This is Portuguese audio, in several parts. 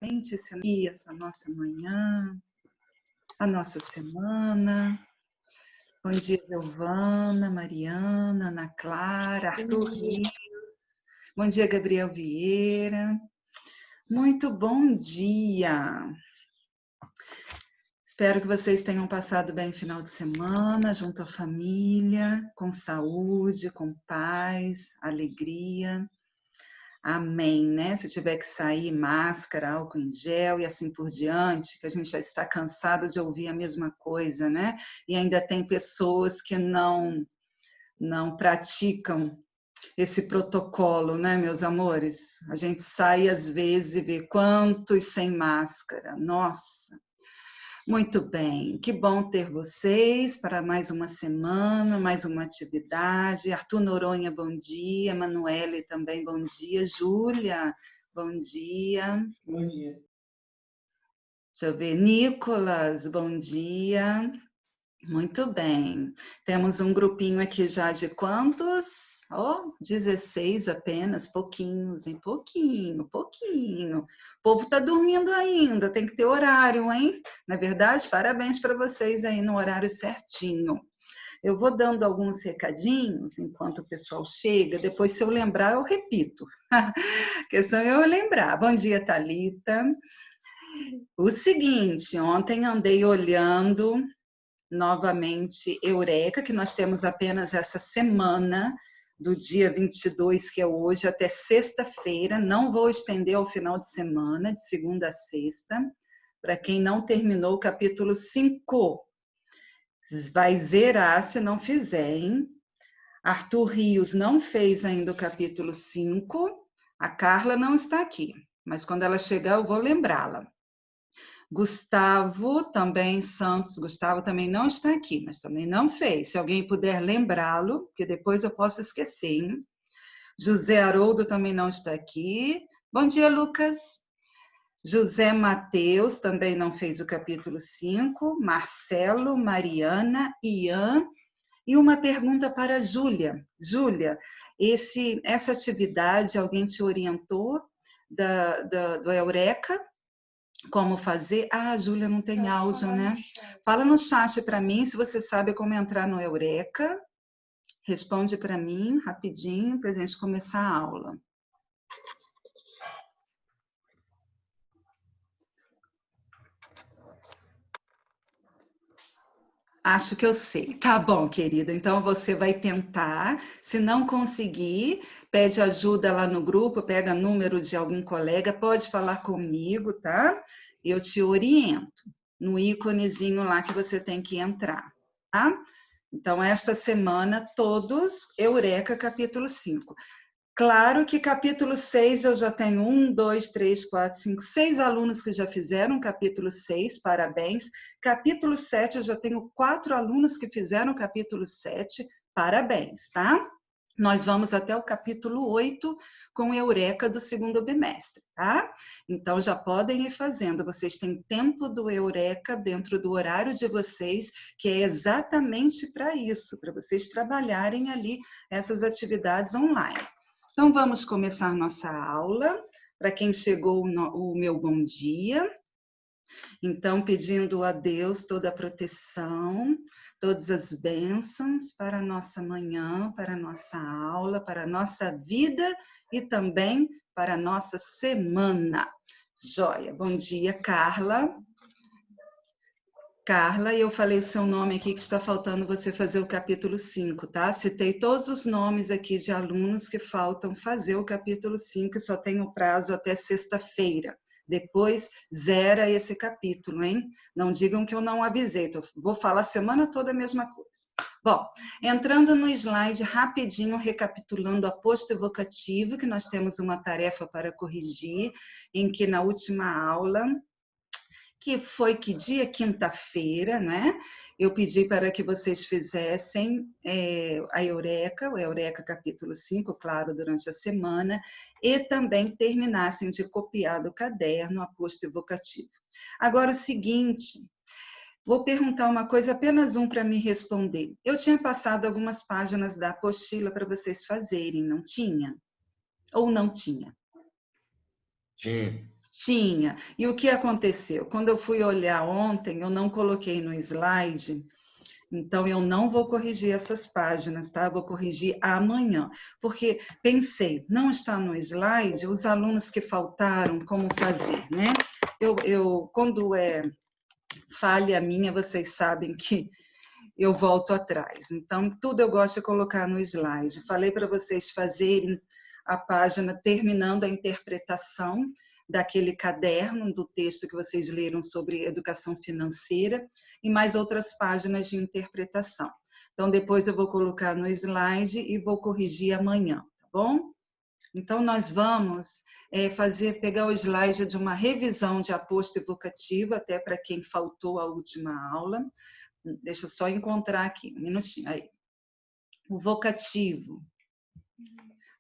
esse dia, essa nossa manhã, a nossa semana. Bom dia, Giovana, Mariana, Ana Clara, Arthur Rios. Bom dia, Gabriel Vieira. Muito bom dia. Espero que vocês tenham passado bem o final de semana, junto à família, com saúde, com paz, alegria. Amém, né? Se tiver que sair, máscara, álcool em gel e assim por diante, que a gente já está cansado de ouvir a mesma coisa, né? E ainda tem pessoas que não praticam esse protocolo, né, meus amores? A gente sai às vezes e vê quantos sem máscara. Nossa! Muito bem, que bom ter vocês para mais uma semana, mais uma atividade. Arthur Noronha, bom dia. Emanuele também, bom dia. Júlia, bom dia. Bom dia. Deixa eu ver. Nicolas, bom dia. Muito bem. Temos um grupinho aqui já de quantos? 16 apenas, pouquinhos, hein? Pouquinho. O povo está dormindo ainda, tem que ter horário, hein? Na verdade, parabéns para vocês aí no horário certinho. Eu vou dando alguns recadinhos enquanto o pessoal chega, depois se eu lembrar eu repito. A questão é eu lembrar. Bom dia, Thalita. O seguinte, ontem andei olhando novamente Eureka, que nós temos apenas essa semana, do dia 22, que é hoje, até sexta-feira. Não vou estender ao final de semana, de segunda a sexta. Para quem não terminou o capítulo 5, vai zerar se não fizer, hein? Arthur Rios não fez ainda o capítulo 5. A Carla não está aqui, mas quando ela chegar eu vou lembrá-la. Gustavo também, Santos, Gustavo também não está aqui, mas também não fez. Se alguém puder lembrá-lo, porque depois eu posso esquecer, hein? José Haroldo também não está aqui. Bom dia, Lucas. José Mateus também não fez o capítulo 5. Marcelo, Mariana, Ian. E uma pergunta para a Júlia. Júlia, essa atividade alguém te orientou do Eureka? Como fazer? Ah, a Júlia não tem áudio, né? Fala no chat para mim se você sabe como entrar no Eureka. Responde para mim rapidinho para a gente começar a aula. Acho que eu sei. Tá bom, querida. Então você vai tentar. Se não conseguir, pede ajuda lá no grupo, pega número de algum colega, pode falar comigo, tá? Eu te oriento no íconezinho lá que você tem que entrar, tá? Então, esta semana, todos, Eureka, capítulo 5. Claro que capítulo 6 eu já tenho 1, 2, 3, 4, 5, 6 alunos que já fizeram capítulo 6, parabéns. Capítulo 7 eu já tenho 4 alunos que fizeram capítulo 7, parabéns, tá? Nós vamos até o capítulo 8 com Eureka do segundo bimestre, tá? Então já podem ir fazendo, vocês têm tempo do Eureka dentro do horário de vocês, que é exatamente para isso, para vocês trabalharem ali essas atividades online. Então, vamos começar nossa aula. Para quem chegou, o meu bom dia. Então, pedindo a Deus toda a proteção, todas as bênçãos para a nossa manhã, para a nossa aula, para a nossa vida e também para a nossa semana. Joia. Bom dia, Carla. Carla, e eu falei o seu nome aqui que está faltando você fazer o capítulo 5, tá? Citei todos os nomes aqui de alunos que faltam fazer o capítulo 5 e só tem o prazo até sexta-feira. Depois, zera esse capítulo, hein? Não digam que eu não avisei, vou falar a semana toda a mesma coisa. Bom, entrando no slide rapidinho, recapitulando a posto evocativo, que nós temos uma tarefa para corrigir, em que na última aula que foi que dia? Quinta-feira, né? Eu pedi para que vocês fizessem a Eureka, o Eureka capítulo 5, claro, durante a semana, e também terminassem de copiar do caderno a posto evocativo. Agora, o seguinte, vou perguntar uma coisa, apenas um para me responder. Eu tinha passado algumas páginas da apostila para vocês fazerem, não tinha? Ou não tinha? Tinha. Tinha. E o que aconteceu? Quando eu fui olhar ontem, eu não coloquei no slide, então eu não vou corrigir essas páginas, tá? Vou corrigir amanhã, porque pensei, não está no slide, os alunos que faltaram, como fazer, né? Quando é falha minha, vocês sabem que eu volto atrás. Então, tudo eu gosto de colocar no slide. Falei para vocês fazerem a página terminando a interpretação daquele caderno do texto que vocês leram sobre educação financeira e mais outras páginas de interpretação. Então, depois eu vou colocar no slide e vou corrigir amanhã, tá bom? Então, nós vamos pegar o slide de uma revisão de aposto evocativo, até para quem faltou a última aula. Deixa eu só encontrar aqui, um minutinho. Aí. O vocativo.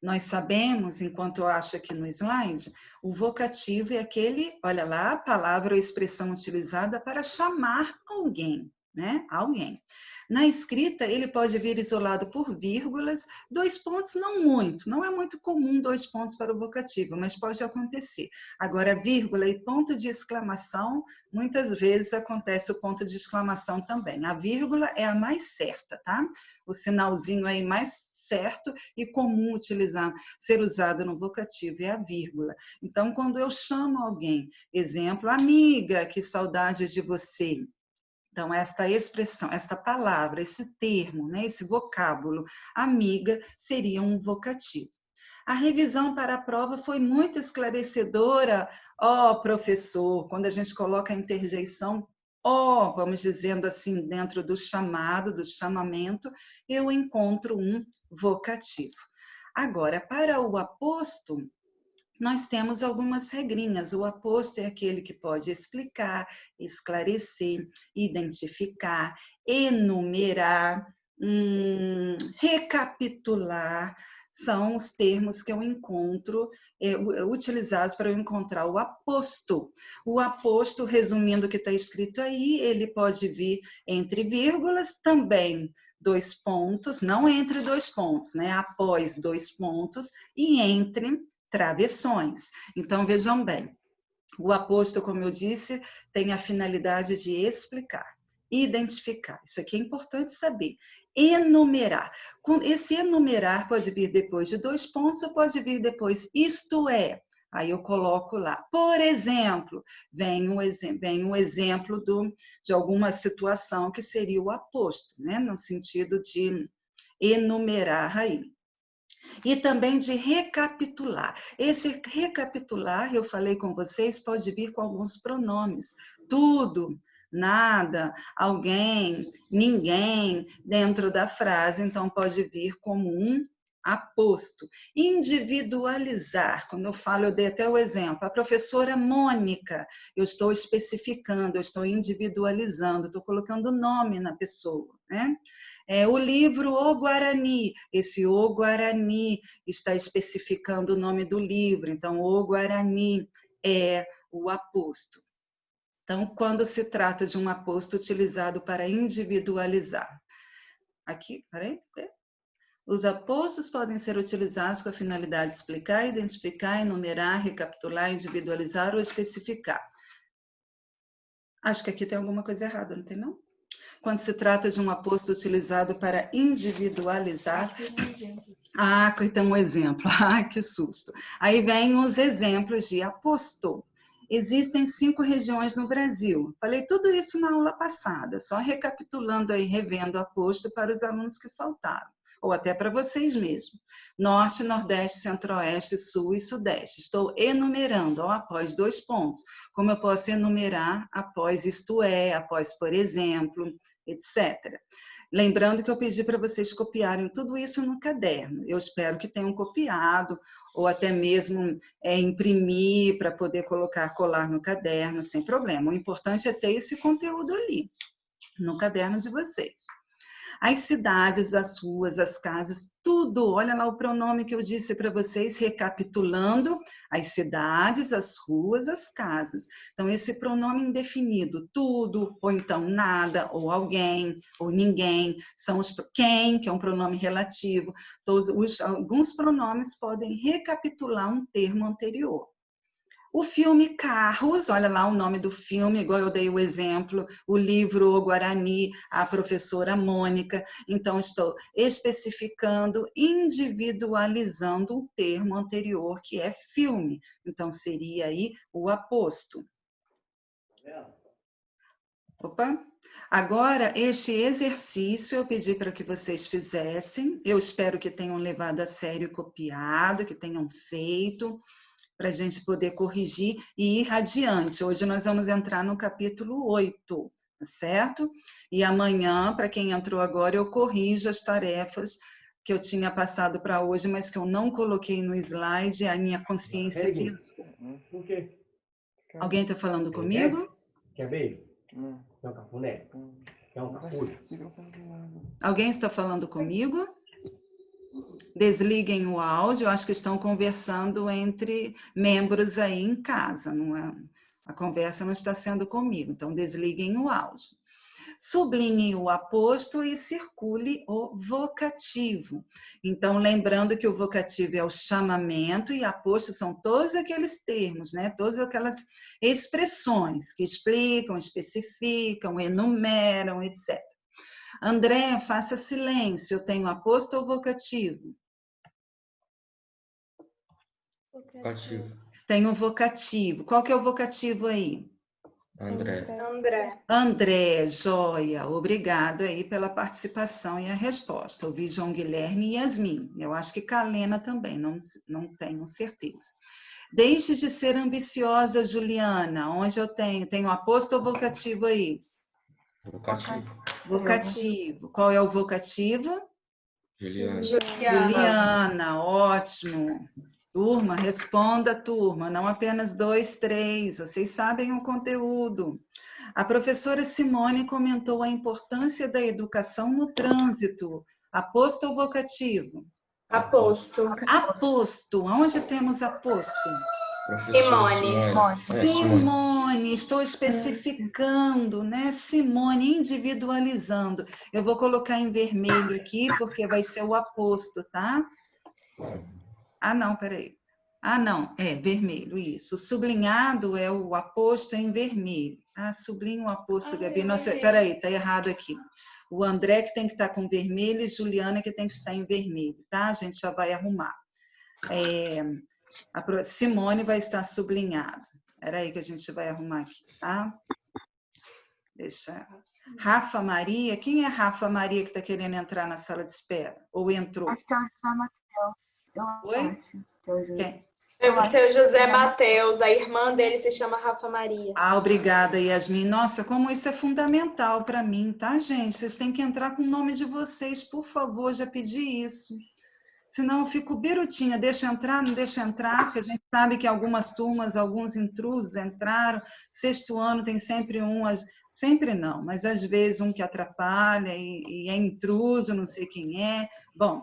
Nós sabemos, enquanto eu acho aqui no slide, o vocativo é aquele, olha lá, a palavra ou expressão utilizada para chamar alguém, né? Alguém. Na escrita, ele pode vir isolado por vírgulas, 2 pontos, não muito. Não é muito comum 2 pontos para o vocativo, mas pode acontecer. Agora, vírgula e ponto de exclamação, muitas vezes acontece o ponto de exclamação também. A vírgula é a mais certa, tá? O sinalzinho aí mais certo e comum ser usado no vocativo é a vírgula. Então, quando eu chamo alguém, exemplo, amiga, que saudade de você. Então, esta expressão, esta palavra, esse termo, né, esse vocábulo, amiga, seria um vocativo. A revisão para a prova foi muito esclarecedora. Professor, quando a gente coloca a interjeição, vamos dizendo assim, dentro do chamado, do chamamento, eu encontro um vocativo. Agora, para o aposto, nós temos algumas regrinhas. O aposto é aquele que pode explicar, esclarecer, identificar, enumerar, recapitular. São os termos que eu encontro, utilizados para eu encontrar o aposto. O aposto, resumindo o que está escrito aí, ele pode vir entre vírgulas, também 2 pontos, não entre 2 pontos, né? Após 2 pontos e entre travessões. Então, vejam bem, o aposto, como eu disse, tem a finalidade de explicar, identificar. Isso aqui é importante saber. Enumerar. Esse enumerar pode vir depois de 2 pontos ou pode vir depois, isto é. Aí eu coloco lá. Por exemplo, vem um exemplo de alguma situação que seria o aposto, né? No sentido de enumerar aí. E também de recapitular. Esse recapitular, eu falei com vocês, pode vir com alguns pronomes. Tudo, nada, alguém, ninguém, dentro da frase, então pode vir como um aposto. Individualizar, quando eu falo, eu dei até o exemplo, a professora Mônica, eu estou especificando, eu estou individualizando, estou colocando nome na pessoa, né? O livro O Guarani, esse O Guarani está especificando o nome do livro, então O Guarani é o aposto. Então, quando se trata de um aposto utilizado para individualizar. Aqui, peraí. Os apostos podem ser utilizados com a finalidade de explicar, identificar, enumerar, recapitular, individualizar ou especificar. Acho que aqui tem alguma coisa errada, não tem não? Quando se trata de um aposto utilizado para individualizar. Tem um exemplo. Que susto. Aí vem os exemplos de aposto. Existem 5 regiões no Brasil. Falei tudo isso na aula passada, só recapitulando aí, revendo aposto para os alunos que faltaram, ou até para vocês mesmos. Norte, Nordeste, Centro-Oeste, Sul e Sudeste. Estou enumerando, após 2 pontos. Como eu posso enumerar após isto é, após por exemplo, etc. Lembrando que eu pedi para vocês copiarem tudo isso no caderno. Eu espero que tenham copiado, ou até mesmo imprimir para poder colar no caderno, sem problema. O importante é ter esse conteúdo ali, no caderno de vocês. As cidades, as ruas, as casas, tudo. Olha lá o pronome que eu disse para vocês, recapitulando: as cidades, as ruas, as casas. Então, esse pronome indefinido, tudo, ou então nada, ou alguém, ou ninguém, são os quem, que é um pronome relativo. Alguns pronomes podem recapitular um termo anterior. O filme Carros, olha lá o nome do filme, igual eu dei o exemplo, o livro O Guarani, a professora Mônica. Então, estou especificando, individualizando o termo anterior, que é filme. Então, seria aí o aposto. Opa! Agora, este exercício eu pedi para que vocês fizessem. Eu espero que tenham levado a sério e copiado, que tenham feito, para a gente poder corrigir e ir adiante. Hoje nós vamos entrar no capítulo 8, tá certo? E amanhã, para quem entrou agora, eu corrijo as tarefas que eu tinha passado para hoje, mas que eu não coloquei no slide, a minha consciência pesou. Por quê? Alguém está falando comigo? Quer ver? Quer um cafuné? Quer um capuz? Alguém está falando comigo? Desliguem o áudio, acho que estão conversando entre membros aí em casa, não é? A conversa não está sendo comigo, então desliguem o áudio. Sublinhe o aposto e circule o vocativo. Então, lembrando que o vocativo é o chamamento e aposto são todos aqueles termos, né? Todas aquelas expressões que explicam, especificam, enumeram, etc. André, faça silêncio, eu tenho aposto ou vocativo? Vocativo. Tenho vocativo. Qual que é o vocativo aí? André. André, joia. Obrigado aí pela participação e a resposta. Ouvi João Guilherme e Yasmin. Eu acho que Kalena também, não tenho certeza. Deixe de ser ambiciosa, Juliana. Onde eu tenho aposto ou vocativo aí? Vocativo. Vocativo. Qual é o vocativo? Juliana. Juliana, ótimo. Turma, responda, turma, não apenas 2, 3, vocês sabem o conteúdo. A professora Simone comentou a importância da educação no trânsito. Aposto ou vocativo? Aposto. Aposto. Onde temos aposto? Professora Simone, estou especificando, né? Simone, individualizando. Eu vou colocar em vermelho aqui, porque vai ser o aposto, tá? Ah, não, peraí. Ah, não, é vermelho, isso. O sublinhado é o aposto em vermelho. Ah, sublinha o aposto, Gabi. Nossa, peraí, está errado aqui. O André que tem que estar com vermelho e Juliana que tem que estar em vermelho, tá? A gente já vai arrumar. A Simone vai estar sublinhado. Peraí que a gente vai arrumar aqui, tá? Deixa. Rafa Maria, quem é Rafa Maria que está querendo entrar na sala de espera? Ou entrou? Acho que é o José Matheus. Quem? O seu José Matheus, a irmã dele se chama Rafa Maria. Ah, obrigada, Yasmin. Nossa, como isso é fundamental para mim, tá, gente? Vocês têm que entrar com o nome de vocês, por favor, já pedi isso. Senão eu fico birutinha, deixa eu entrar, não deixa eu entrar, porque a gente sabe que algumas turmas, alguns intrusos entraram, sexto ano tem sempre sempre não, mas às vezes um que atrapalha e é intruso, não sei quem é. Bom,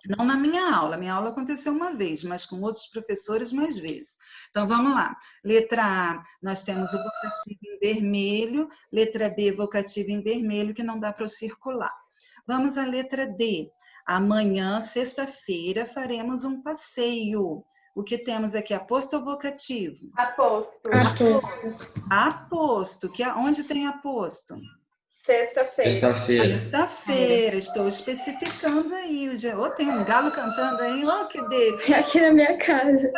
não na minha aula aconteceu uma vez, mas com outros professores mais vezes. Então, vamos lá. Letra A, nós temos o vocativo em vermelho, letra B, vocativo em vermelho, que não dá para eu circular. Vamos à letra D. Amanhã, sexta-feira, faremos um passeio. O que temos aqui? Aposto ou vocativo? Aposto. Aposto. Onde tem aposto? Sexta-feira. Sexta-feira, estou especificando aí. Tem um galo cantando aí, que delícia. Aqui na minha casa.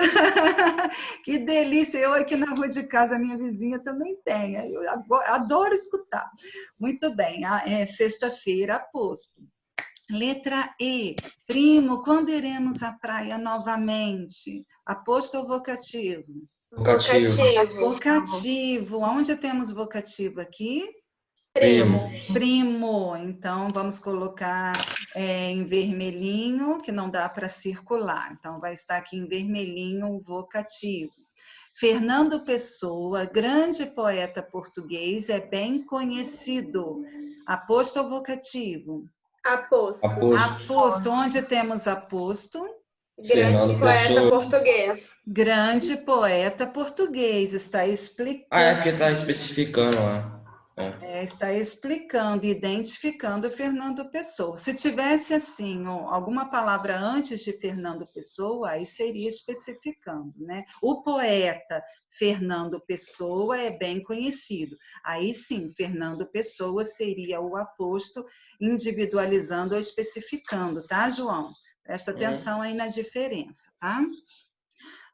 Que delícia, eu aqui na rua de casa, a minha vizinha também tem, eu adoro escutar. Muito bem, sexta-feira, aposto. Letra E, primo, quando iremos à praia novamente? Aposto ou vocativo? Vocativo, onde temos vocativo aqui? Primo, então vamos colocar em vermelhinho, que não dá para circular. Então vai estar aqui em vermelhinho o vocativo. Fernando Pessoa, grande poeta português, é bem conhecido. Aposto ou vocativo? Aposto. Onde temos aposto? Grande poeta português. Grande poeta português, está explicando. Ah, é porque está especificando lá. Está explicando, identificando Fernando Pessoa. Se tivesse, assim, alguma palavra antes de Fernando Pessoa, aí seria especificando, né? O poeta Fernando Pessoa é bem conhecido. Aí sim, Fernando Pessoa seria o aposto individualizando ou especificando, tá, João? Presta atenção aí na diferença, tá?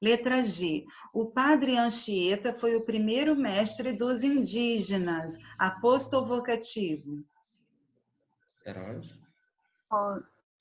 Letra G. O padre Anchieta foi o primeiro mestre dos indígenas. Aposto ou vocativo? Era onde?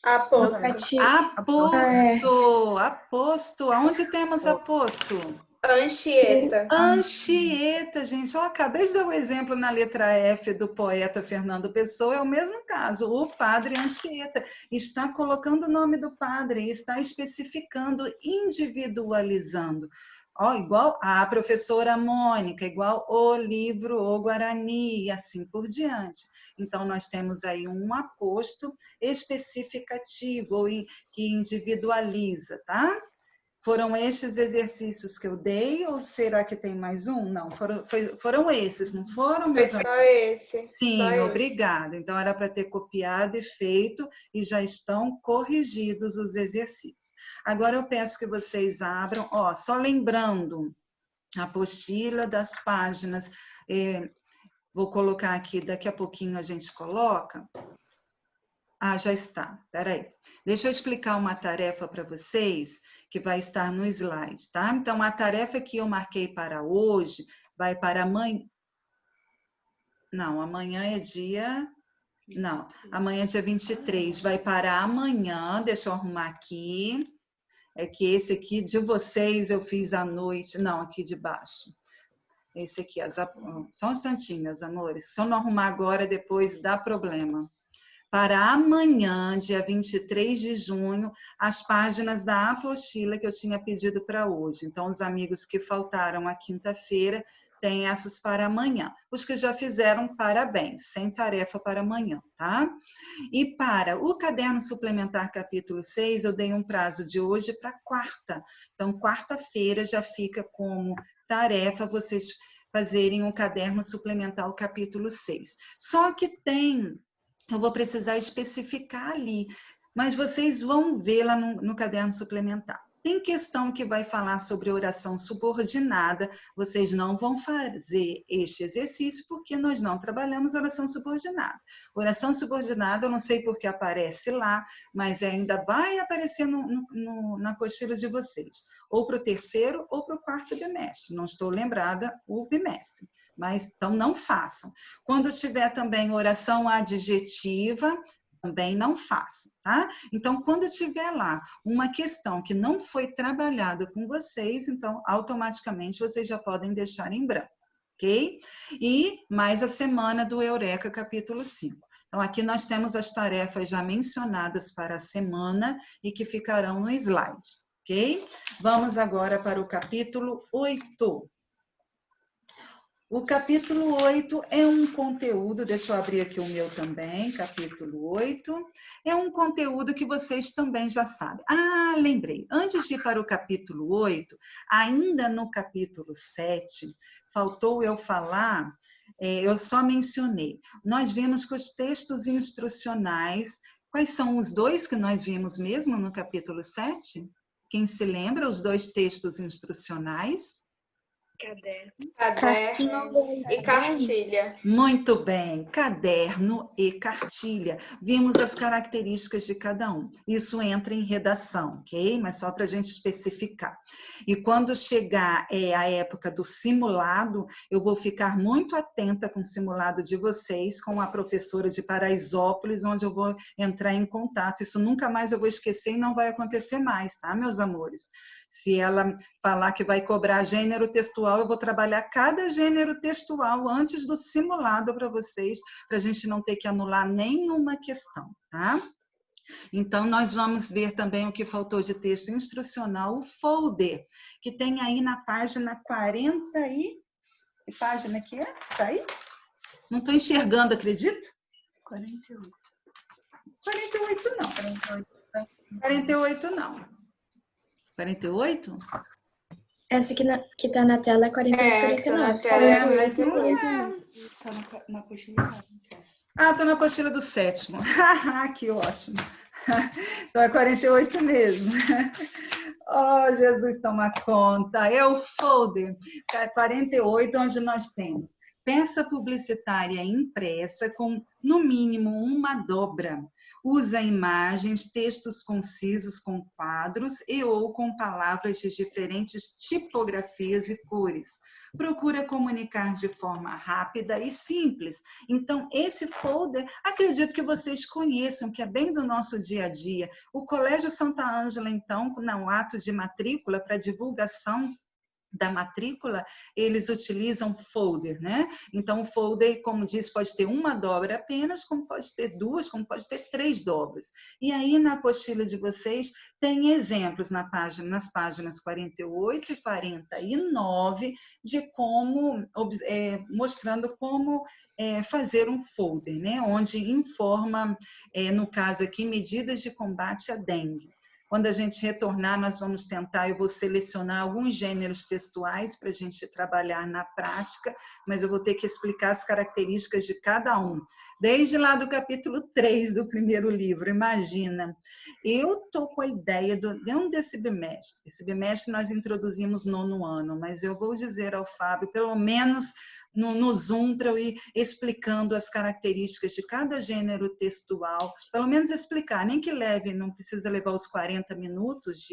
Aposto. Aposto. Aposto. Aonde temos aposto? Anchieta. Anchieta, gente. Eu acabei de dar um exemplo na letra F do poeta Fernando Pessoa, é o mesmo caso. O padre Anchieta está colocando o nome do padre, está especificando, individualizando. Ó, igual a professora Mônica, igual o livro O Guarani, e assim por diante. Então, nós temos aí um aposto especificativo, ou que individualiza, tá? Foram estes exercícios que eu dei, ou será que tem mais um? Não, foram esses, não foram, meus Foi amigos? só esse. Sim, Só esse. obrigada. Então, era para ter copiado e feito, e já estão corrigidos os exercícios. Agora, eu peço que vocês abram, ó, só lembrando, a apostila das páginas, vou colocar aqui, daqui a pouquinho a gente coloca. Ah, já está. Peraí. Deixa eu explicar uma tarefa para vocês que vai estar no slide, tá? Então, a tarefa que eu marquei para hoje vai para amanhã. Não, amanhã é dia... Não, amanhã é dia 23. Vai para amanhã. Deixa eu arrumar aqui. É que esse aqui de vocês eu fiz à noite. Não, aqui de baixo. Esse aqui. Só um instantinho, meus amores. Se eu não arrumar agora, depois dá problema. Para amanhã, dia 23 de junho, as páginas da apostila que eu tinha pedido para hoje. Então, os amigos que faltaram a quinta-feira têm essas para amanhã. Os que já fizeram, parabéns, sem tarefa para amanhã, tá? E para o caderno suplementar capítulo 6, eu dei um prazo de hoje para quarta. Então, quarta-feira já fica como tarefa vocês fazerem o caderno suplementar o capítulo 6. Só que eu vou precisar especificar ali, mas vocês vão ver lá no caderno suplementar. Tem questão que vai falar sobre oração subordinada, vocês não vão fazer este exercício porque nós não trabalhamos oração subordinada. Oração subordinada, eu não sei porque aparece lá, mas ainda vai aparecer na apostila de vocês, ou para o terceiro ou para o quarto bimestre. Não estou lembrada o bimestre, mas então não façam. Quando tiver também oração adjetiva, também não façam, tá? Então, quando tiver lá uma questão que não foi trabalhada com vocês, então, automaticamente, vocês já podem deixar em branco, ok? E mais a semana do Eureka, capítulo 5. Então, aqui nós temos as tarefas já mencionadas para a semana e que ficarão no slide, ok? Vamos agora para o capítulo 8. O capítulo 8 é um conteúdo, deixa eu abrir aqui o meu também, capítulo 8, é um conteúdo que vocês também já sabem. Ah, lembrei, antes de ir para o capítulo 8, ainda no capítulo 7, faltou eu falar, eu só mencionei, nós vimos que os textos instrucionais, quais são os dois que nós vimos mesmo no capítulo 7? Quem se lembra, os dois textos instrucionais? Caderno e cartilha. Muito bem, caderno e cartilha. Vimos as características de cada um. Isso entra em redação, ok? Mas só para a gente especificar. E quando chegar a época do simulado, eu vou ficar muito atenta com o simulado de vocês, com a professora de Paraisópolis, onde eu vou entrar em contato. Isso nunca mais eu vou esquecer e não vai acontecer mais, tá, meus amores? Se ela falar que vai cobrar gênero textual, eu vou trabalhar cada gênero textual antes do simulado para vocês, para a gente não ter que anular nenhuma questão, tá? Então, nós vamos ver também o que faltou de texto instrucional, o folder, que tem aí na página 40 e... Que página que é? Tá aí? Não estou enxergando, acredita? 48. 48 não. 48 não. 48? Essa que tá na tela é 48, que tá na 49. tela. Mas não é. Tá na apostila. Ah, estou na apostila do 7º. Que ótimo. Então é 48 mesmo. Oh, Jesus, toma conta. É o folder 48, onde nós temos peça publicitária impressa com, no mínimo, uma dobra. Usa imagens, textos concisos com quadros e ou com palavras de diferentes tipografias e cores. Procura comunicar de forma rápida e simples. Então, esse folder, acredito que vocês conheçam, que é bem do nosso dia a dia. O Colégio Santa Ângela, então, no ato de matrícula, para divulgação da matrícula, eles utilizam folder, né? Então, o folder, como disse, pode ter uma dobra apenas, como pode ter duas, como pode ter 3 dobras. E aí, na apostila de vocês, tem exemplos nas páginas 48 e 49 de como, mostrando como fazer um folder, né? Onde informa, no caso aqui, medidas de combate à dengue. Quando a gente retornar, nós vamos tentar, eu vou selecionar alguns gêneros textuais para a gente trabalhar na prática, mas eu vou ter que explicar as características de cada um. Desde lá do capítulo 3 do primeiro livro, imagina. Eu estou com a ideia desse bimestre. Esse bimestre nós introduzimos 9º ano, mas eu vou dizer ao Fábio, pelo menos no Zoom, para eu ir explicando as características de cada gênero textual, pelo menos explicar, nem que leve, não precisa levar os 40 minutos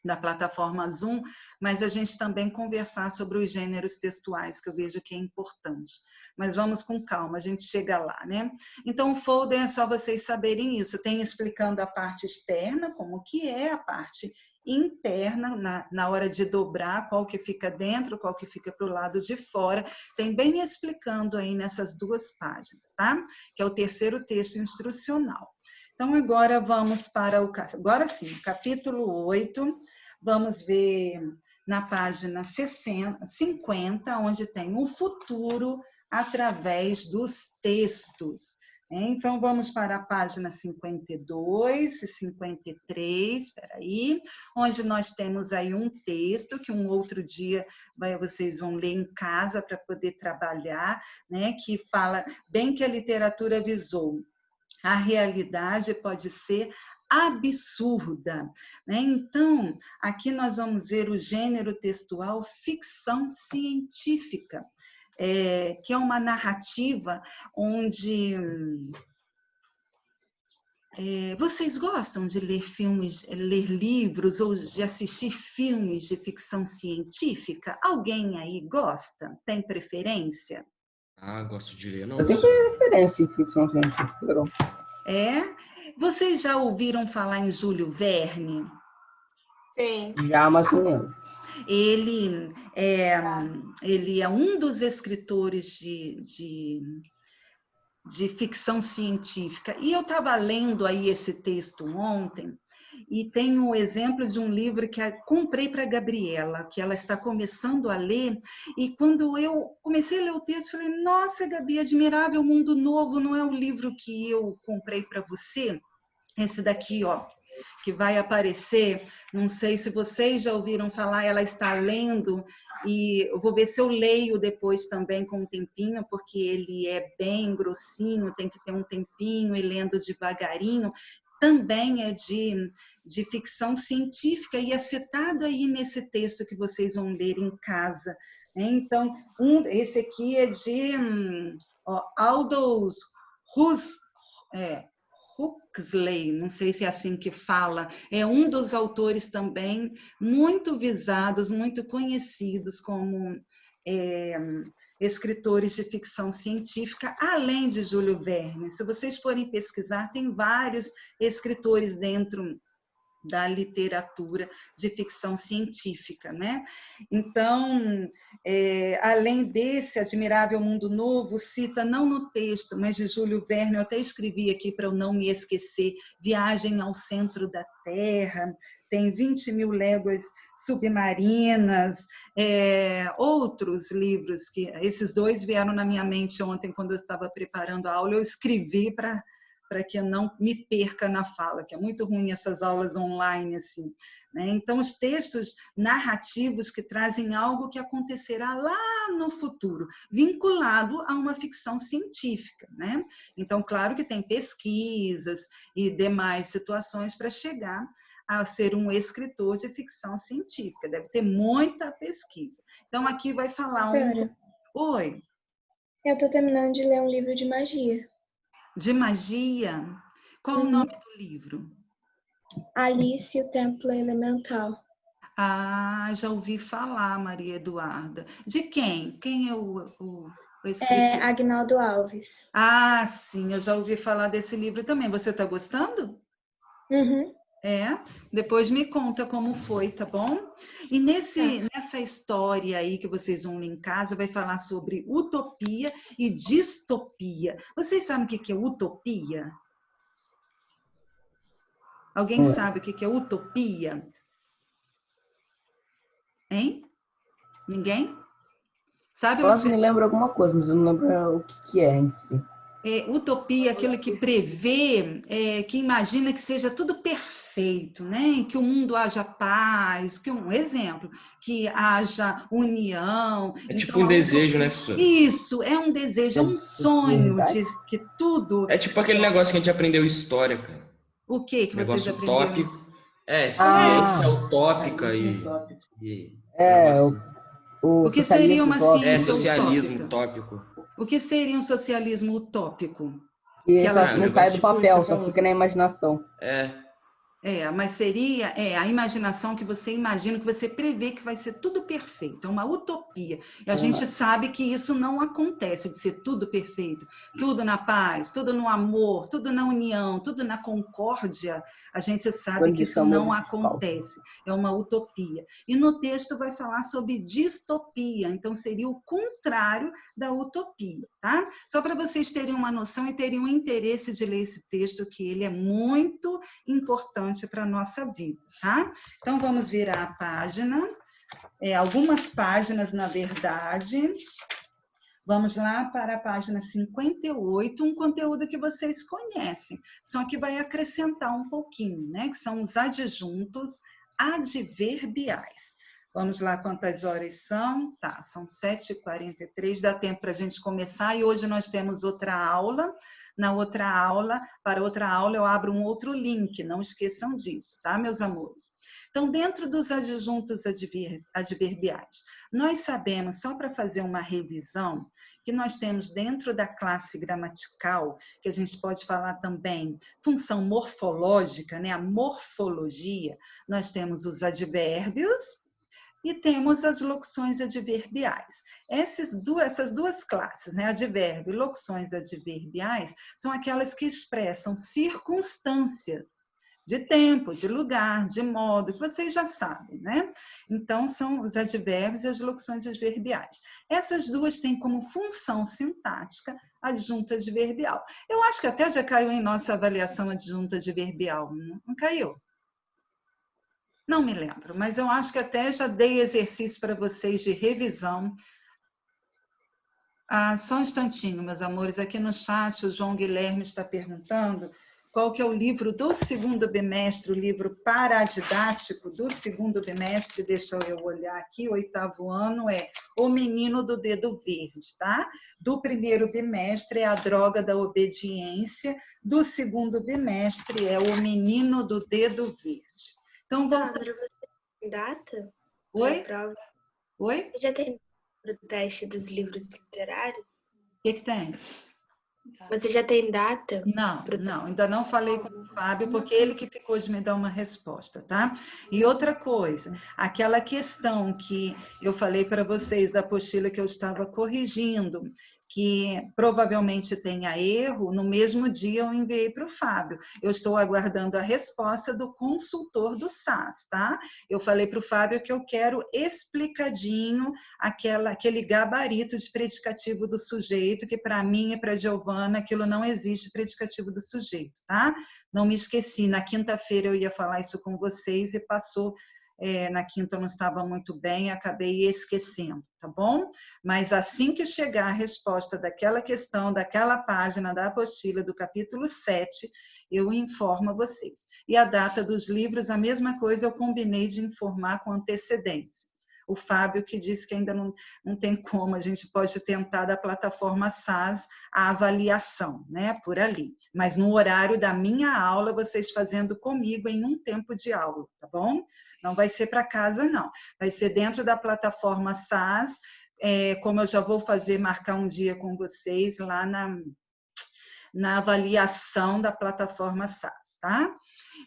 da plataforma Zoom, mas a gente também conversar sobre os gêneros textuais, que eu vejo que é importante. Mas vamos com calma, a gente chega lá, né? Então, o folder é só vocês saberem isso. Tem explicando a parte externa, como que é a parte interna, na hora de dobrar, qual que fica dentro, qual que fica para o lado de fora, tem bem explicando aí nessas 2 páginas, tá? Que é o 3º texto instrucional. Então, agora vamos para agora sim, capítulo 8, vamos ver na página 50, onde tem o futuro através dos textos. Então, vamos para a página 52 e 53, espera aí, onde nós temos aí um texto que um outro dia vocês vão ler em casa para poder trabalhar, né, que fala bem que a literatura visou. A realidade pode ser absurda, né? Então, aqui nós vamos ver o gênero textual ficção científica, que é uma narrativa onde... vocês gostam de ler ler livros ou de assistir filmes de ficção científica? Alguém aí gosta? Tem preferência? Ah, gosto de ler, não. Eu tenho preferência em ficção científica. Legal. Vocês já ouviram falar em Júlio Verne? Sim. Já, mais ou menos. Ele é um dos escritores de ficção científica. E eu estava lendo aí esse texto ontem, e tenho o exemplo de um livro que comprei para a Gabriela, que ela está começando a ler, e quando eu comecei a ler o texto, falei, nossa, Gabi, Admirável Mundo Novo, não é o livro que eu comprei para você? Esse daqui, ó, que vai aparecer, não sei se vocês já ouviram falar, ela está lendo, e eu vou ver se eu leio depois também com um tempinho, porque ele é bem grossinho, tem que ter um tempinho e lendo devagarinho. Também é de ficção científica e é citado aí nesse texto que vocês vão ler em casa. Então, esse aqui é de Aldous Huxley, não sei se é assim que fala, é um dos autores também muito visados, muito conhecidos como escritores de ficção científica, além de Júlio Verne. Se vocês forem pesquisar, tem vários escritores dentro da literatura de ficção científica, né? Então, além desse Admirável Mundo Novo, cita, não no texto, mas de Júlio Verne, eu até escrevi aqui para eu não me esquecer, Viagem ao Centro da Terra, tem 20.000 Léguas Submarinas, outros livros, que esses 2 vieram na minha mente ontem, quando eu estava preparando a aula, eu escrevi para para que eu não me perca na fala, que é muito ruim essas aulas online assim, né? Então, os textos narrativos que trazem algo que acontecerá lá no futuro, vinculado a uma ficção científica, né? Então, claro que tem pesquisas e demais situações para chegar a ser um escritor de ficção científica, deve ter muita pesquisa. Então, aqui vai falar Senhora, Oi, eu estou terminando de ler um livro de magia. de magia. Qual o nome do livro? Alice e o Templo Elemental. Ah, já ouvi falar, Maria Eduarda. De quem? Quem é o escritor? É Agnaldo Alves. Ah, sim, eu já ouvi falar desse livro também. Você está gostando? Uhum. É? Depois me conta como foi, tá bom? E nessa história aí que vocês vão ler em casa, vai falar sobre utopia e distopia. Vocês sabem o que é utopia? Alguém sabe o que é utopia? Hein? Ninguém? Sabe, Eu acho que me lembra alguma coisa, mas eu não lembro o que é em si. Utopia é aquilo que prevê, que imagina que seja tudo perfeito, né? Que o mundo haja paz, um exemplo, que haja união. É tipo Então, um desejo, né, professor? isso, é um desejo, é um sonho de que tudo... É tipo aquele negócio que a gente aprendeu em história, cara. O que vocês Negócio aprenderam? utópico. Ciência utópica e É, negócio assim. o O que seria socialismo uma utópico. ciência Socialismo utópica? utópico. O que seria um socialismo utópico? E Aquela só não sai do papel, só fica na imaginação. Mas seria a imaginação que você imagina, que você prevê que vai ser tudo perfeito, é uma utopia. E a gente sabe que isso não acontece, de ser tudo perfeito, tudo na paz, tudo no amor, tudo na união, tudo na concórdia. A gente sabe que isso não acontece, é uma utopia. E no texto vai falar sobre distopia, então seria o contrário da utopia, tá? Só para vocês terem uma noção e terem um interesse de ler esse texto, que ele é muito importante para a nossa vida, tá? Então, vamos virar a página, algumas páginas, na verdade. Vamos lá para a página 58, um conteúdo que vocês conhecem, só que vai acrescentar um pouquinho, né? Que são os adjuntos adverbiais. Vamos lá, quantas horas são? Tá, são 7h43, dá tempo para a gente começar, e hoje nós temos outra aula. Para outra aula eu abro um outro link, não esqueçam disso, tá, meus amores? Então, dentro dos adjuntos adverbiais, nós sabemos, só para fazer uma revisão, que nós temos dentro da classe gramatical, que a gente pode falar também, função morfológica, né? A morfologia, nós temos os advérbios, e temos as locuções adverbiais. Essas duas classes, né, advérbio e locuções adverbiais, são aquelas que expressam circunstâncias de tempo, de lugar, de modo, que vocês já sabem, né? Então, são os advérbios e as locuções adverbiais. Essas duas têm como função sintática adjunta adverbial. Eu acho que até já caiu em nossa avaliação adjunta adverbial, não caiu? Não me lembro, mas eu acho que até já dei exercício para vocês de revisão. Só um instantinho, meus amores, aqui no chat o João Guilherme está perguntando qual que é o livro do segundo bimestre, o livro paradidático do segundo bimestre, deixa eu olhar aqui, o 8º ano é O Menino do Dedo Verde, tá? Do primeiro bimestre é A Droga da Obediência, do segundo bimestre é O Menino do Dedo Verde. Então, Sandra, você tem data? Oi? Prova? Oi? Você já tem o teste dos livros literários? O que tem? Você já tem data? Não, ainda não falei com o Fábio, porque ele que ficou de me dar uma resposta, tá? E outra coisa, aquela questão que eu falei para vocês da apostila que eu estava corrigindo, que provavelmente tenha erro, no mesmo dia eu enviei para o Fábio. Eu estou aguardando a resposta do consultor do SAS, tá? Eu falei para o Fábio que eu quero explicadinho aquele gabarito de predicativo do sujeito, que para mim e para a Giovana aquilo não existe predicativo do sujeito, tá? Não me esqueci, na quinta-feira eu ia falar isso com vocês e passou na quinta eu não estava muito bem, acabei esquecendo, tá bom? Mas assim que chegar a resposta daquela questão, daquela página da apostila do capítulo 7, eu informo a vocês. E a data dos livros, a mesma coisa, eu combinei de informar com antecedência. O Fábio que disse que ainda não tem como, a gente pode tentar da plataforma SAS a avaliação, né, por ali. Mas no horário da minha aula, vocês fazendo comigo em um tempo de aula, tá bom? Não vai ser para casa, não. Vai ser dentro da plataforma SAS, como eu já vou marcar um dia com vocês lá na avaliação da plataforma SAS, tá?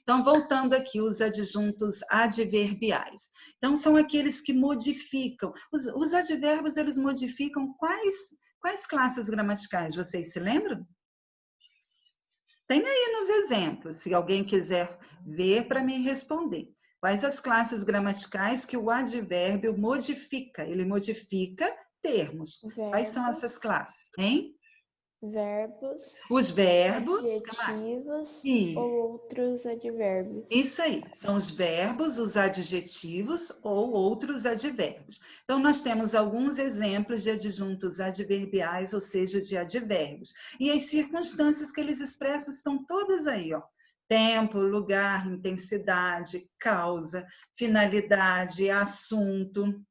Então, voltando aqui, os adjuntos adverbiais. Então, são aqueles que modificam. Os advérbios, eles modificam quais classes gramaticais? Vocês se lembram? Tem aí nos exemplos, se alguém quiser ver para me responder. Quais as classes gramaticais que o advérbio modifica? Ele modifica termos. Verbos. Quais são essas classes? Hein? Verbos. Os verbos. Adjetivos E ou outros advérbios. isso aí, são os verbos, os adjetivos ou outros advérbios. Então, nós temos alguns exemplos de adjuntos adverbiais, ou seja, de advérbios. E as circunstâncias que eles expressam estão todas aí, ó. Tempo, lugar, intensidade, causa, finalidade, assunto,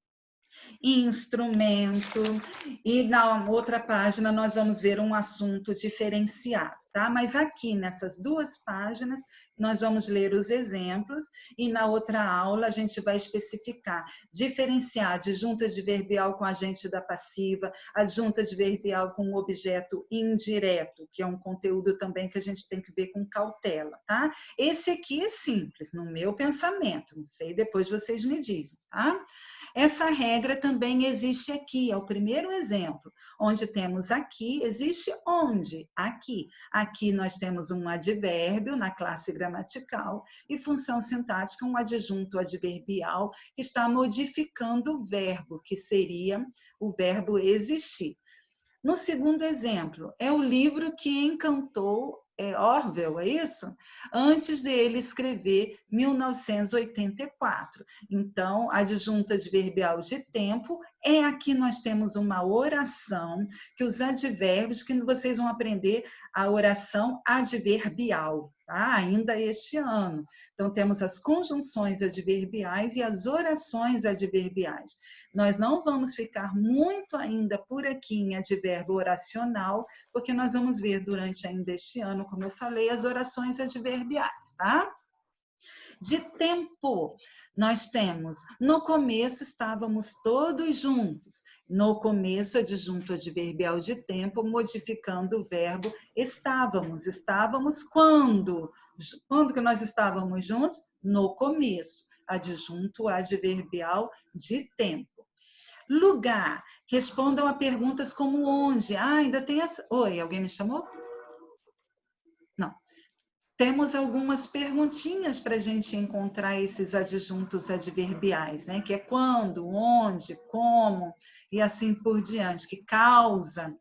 instrumento, e na outra página nós vamos ver um assunto diferenciado, tá? Mas aqui nessas duas páginas nós vamos ler os exemplos e na outra aula a gente vai especificar, diferenciar adjunto adverbial com agente da passiva, adjunto adverbial com objeto indireto, que é um conteúdo também que a gente tem que ver com cautela, tá? Esse aqui é simples, no meu pensamento, não sei, depois vocês me dizem, tá? Essa regra também existe aqui, é o primeiro exemplo, onde temos aqui, existe onde? Aqui. Aqui nós temos um advérbio na classe gramatical e função sintática, um adjunto adverbial que está modificando o verbo, que seria o verbo existir. No segundo exemplo, é o livro que encantou Orwell, é isso? Antes dele escrever 1984. Então, adjunto adverbial de tempo, aqui nós temos uma oração, que os advérbios, que vocês vão aprender a oração adverbial, tá? Ainda este ano. Então, temos as conjunções adverbiais e as orações adverbiais. Nós não vamos ficar muito ainda por aqui em advérbio oracional, porque nós vamos ver durante ainda este ano, como eu falei, as orações adverbiais, tá? De tempo, nós temos, no começo estávamos todos juntos. No começo, adjunto adverbial de tempo, modificando o verbo estávamos. Estávamos quando? Quando que nós estávamos juntos? No começo. Adjunto adverbial de tempo. Lugar. Respondam a perguntas como onde. Ainda tem essa... Oi, alguém me chamou? Não. Temos algumas perguntinhas para a gente encontrar esses adjuntos adverbiais, né? Que é quando, onde, como e assim por diante, que causa.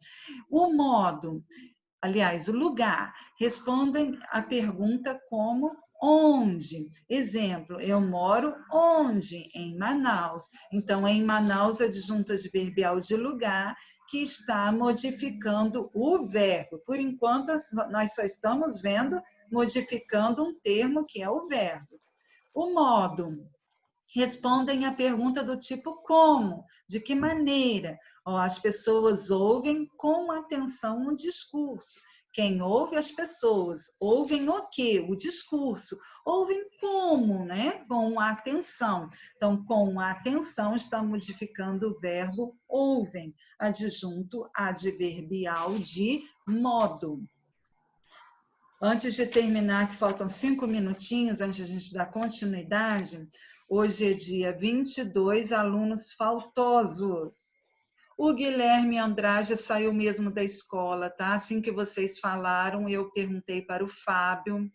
O modo, aliás, o lugar. Respondem a pergunta como onde. Exemplo, eu moro onde? Em Manaus. Então, em Manaus, adjunto adverbial de lugar, que está modificando o verbo. Por enquanto, nós só estamos vendo modificando um termo que é o verbo. O modo. Respondem a pergunta do tipo como, de que maneira. As pessoas ouvem com atenção o discurso. Quem ouve as pessoas, ouvem o quê? O discurso. Ouvem como, né? Com a atenção. Então, com a atenção está modificando o verbo ouvem, adjunto adverbial de modo. Antes de terminar, que faltam 5 minutinhos, antes de a gente dar continuidade, hoje é dia 22, alunos faltosos. O Guilherme Andrade saiu mesmo da escola, tá? Assim que vocês falaram, eu perguntei para o Fábio,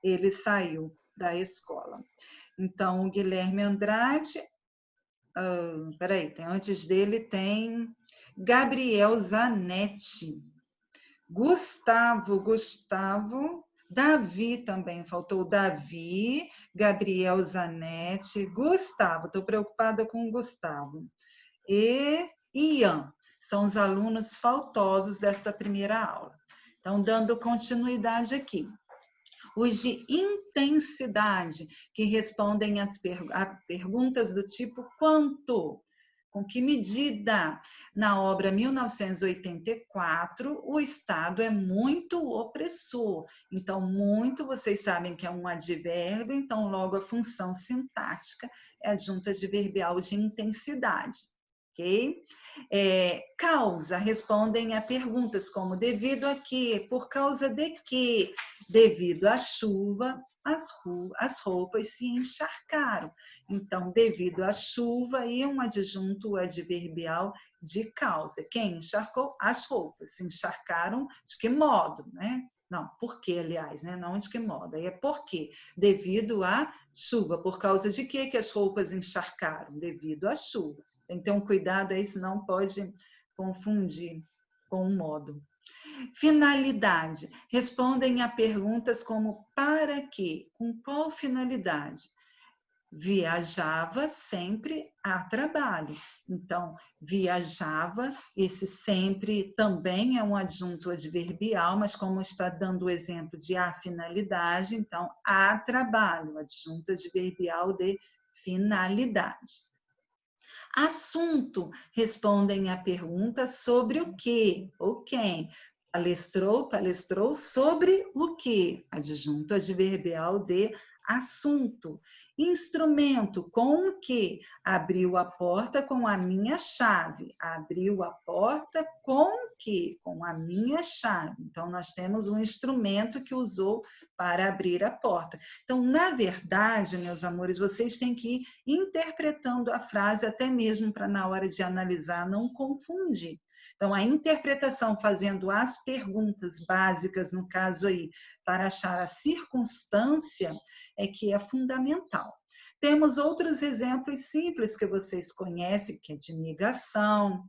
ele saiu da escola. Então, o Guilherme Andrade, antes dele tem Gabriel Zanetti. Gustavo Davi também, faltou o Davi, Gabriel Zanetti, Gustavo, estou preocupada com o Gustavo. E Ian, são os alunos faltosos desta primeira aula. Então, dando continuidade aqui. Os de intensidade, que respondem a perguntas do tipo quanto? Com que medida? Na obra 1984, o Estado é muito opressor. Então, muito, vocês sabem que é um advérbio, então logo a função sintática é a junta adverbial de intensidade. Ok? Causa, respondem a perguntas como devido a quê? Por causa de quê? Devido à chuva, as roupas se encharcaram. Então, devido à chuva, e um adjunto adverbial de causa. Quem encharcou? As roupas. Se encharcaram, de que modo, né? Não, por quê, aliás, né? Não de que modo. Aí é por quê? Devido à chuva. Por causa de quê que as roupas encharcaram? Devido à chuva. Tem que ter um cuidado aí, senão pode confundir com o modo. Finalidade. Respondem a perguntas como para quê? Com qual finalidade? Viajava sempre a trabalho. Então, viajava, esse sempre também é um adjunto adverbial, mas como está dando o exemplo de a finalidade, então, a trabalho, adjunto adverbial de finalidade. Assunto, respondem a pergunta sobre o quê ou quem. Palestrou sobre o quê? Adjunto adverbial de assunto. Instrumento, com o quê? Abriu a porta com a minha chave. Abriu a porta com o quê? Com a minha chave. Então, nós temos um instrumento que usou para abrir a porta. Então, na verdade, meus amores, vocês têm que ir interpretando a frase até mesmo para, na hora de analisar, não confundir. Então, a interpretação fazendo as perguntas básicas, no caso aí, para achar a circunstância, é que é fundamental. Temos outros exemplos simples que vocês conhecem, que é de negação,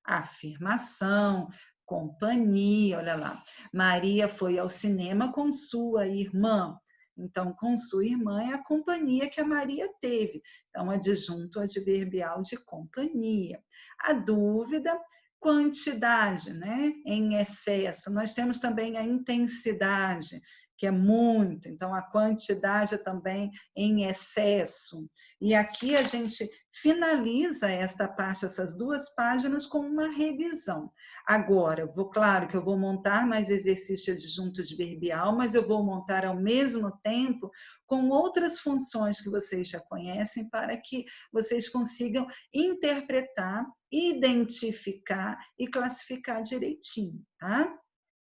afirmação, companhia, olha lá. Maria foi ao cinema com sua irmã. Então, com sua irmã é a companhia que a Maria teve. Então, adjunto adverbial de companhia. A dúvida, quantidade, né? Em excesso. Nós temos também a intensidade, que é muito. Então, a quantidade também em excesso. E aqui a gente finaliza esta parte, essas duas páginas, com uma revisão. Agora, claro que eu vou montar mais exercício adjunto adverbial, mas eu vou montar ao mesmo tempo com outras funções que vocês já conhecem para que vocês consigam interpretar, identificar e classificar direitinho, tá?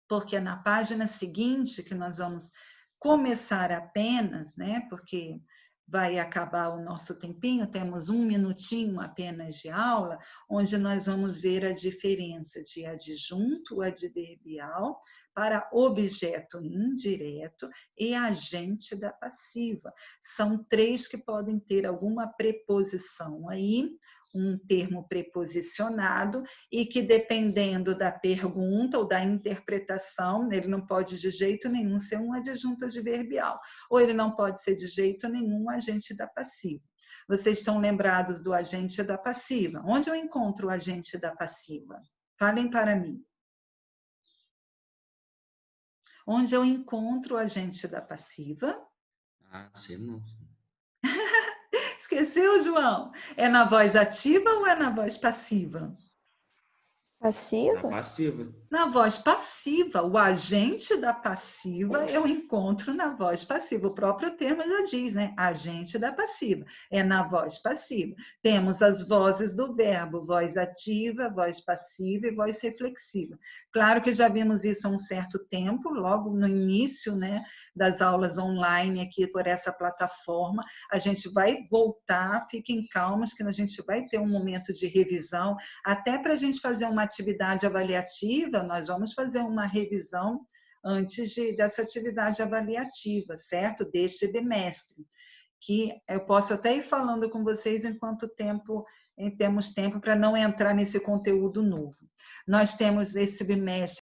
Porque na página seguinte, que nós vamos começar apenas, né? Porque vai acabar o nosso tempinho, temos 1 minutinho apenas de aula, onde nós vamos ver a diferença de adjunto adverbial para objeto indireto e agente da passiva. São 3 que podem ter alguma preposição aí, um termo preposicionado e que, dependendo da pergunta ou da interpretação, ele não pode de jeito nenhum ser um adjunto adverbial, ou ele não pode ser de jeito nenhum um agente da passiva. Vocês estão lembrados do agente da passiva? Onde eu encontro o agente da passiva? Falem para mim. Onde eu encontro o agente da passiva? Sei não. Esqueceu, João? É na voz ativa ou é na voz passiva? Passiva? Na passiva. Na voz passiva, o agente da passiva eu encontro na voz passiva. O próprio termo já diz, né? Agente da passiva. É na voz passiva. Temos as vozes do verbo, voz ativa, voz passiva e voz reflexiva. Claro que já vimos isso há um certo tempo, logo no início, né, das aulas online aqui por essa plataforma. A gente vai voltar, fiquem calmos que a gente vai ter um momento de revisão, até para a gente fazer uma atividade avaliativa. Nós vamos fazer uma revisão antes dessa atividade avaliativa, certo? Deste bimestre, que eu posso até ir falando com vocês enquanto temos tempo para não entrar nesse conteúdo novo. Nós temos esse bimestre